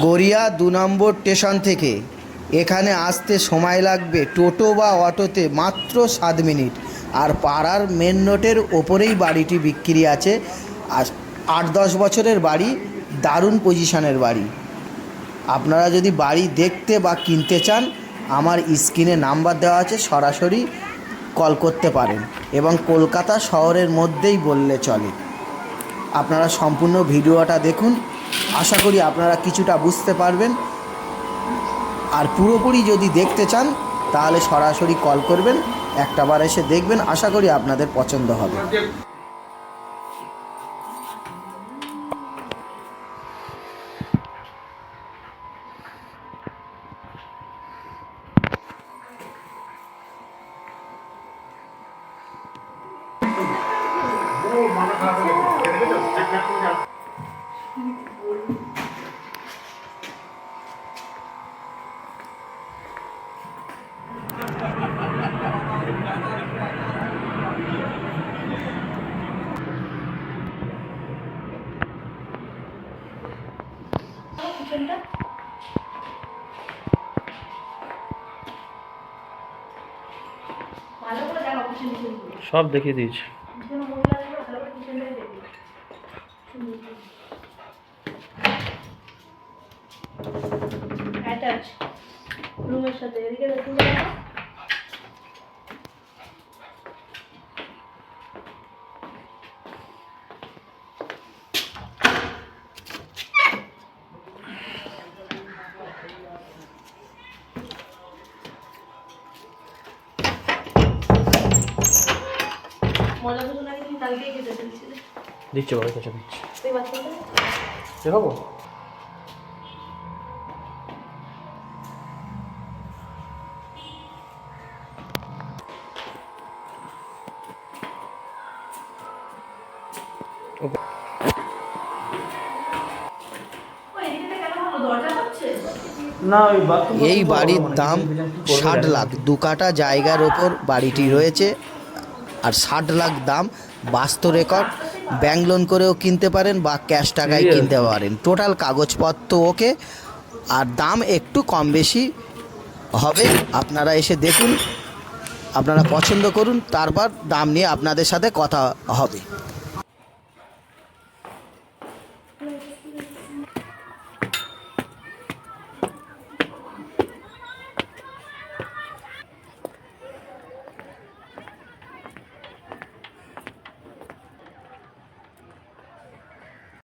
গড়িয়া ২ নম্বর station থেকে এখানে আসতে সময় লাগবে টোটো বা অটোতে মাত্র 7 মিনিট। আর পাড়ার মেন রোডের ওপরেই বাড়িটি বিক্রি আছে। আর ৮-১০ বছরের বাড়ি, দারুণ পজিশনের বাড়ি। আপনারা যদি বাড়ি দেখতে বা কিনতে চান, আমার স্ক্রিনে নাম্বার দেওয়া আছে, সরাসরি কল করতে পারেন এবং কলকাতা শহরের মধ্যেই বললে চলে। আপনারা সম্পূর্ণ ভিডিওটা দেখুন, আশা করি আপনারা কিছুটা বুঝতে পারবেন। আর পুরোপুরি যদি দেখতে চান তাহলে সরাসরি কল করবেন, একটাবার এসে দেখবেন, আশা করি আপনাদের পছন্দ হবে। সব দেখিয়ে দিয়েছি। রুমের সাথে এদিকে দেখুন। মজা বুঝুন আগে তুমি কালকে কেটে দিয়েছিলে। দিচ্ছে বাবার কাছে দিচ্ছে। তুই বাচ্চাটা দেখাবো? এই বাড়ির দাম 60 লাখ। 2 কাঠা জায়গার ওপর বাড়িটি রয়েছে। আর 60 লাখ দাম। বাস্তু রেকর্ড, ব্যাংক লোন করেও কিনতে পারেন বা ক্যাশ টাকায় কিনতে পারেন। টোটাল কাগজপত্র ওকে। আর দাম একটু কম বেশি হবে। আপনারা এসে দেখুন, আপনারা পছন্দ করুন, তারপর দাম নিয়ে আপনাদের সাথে কথা হবে।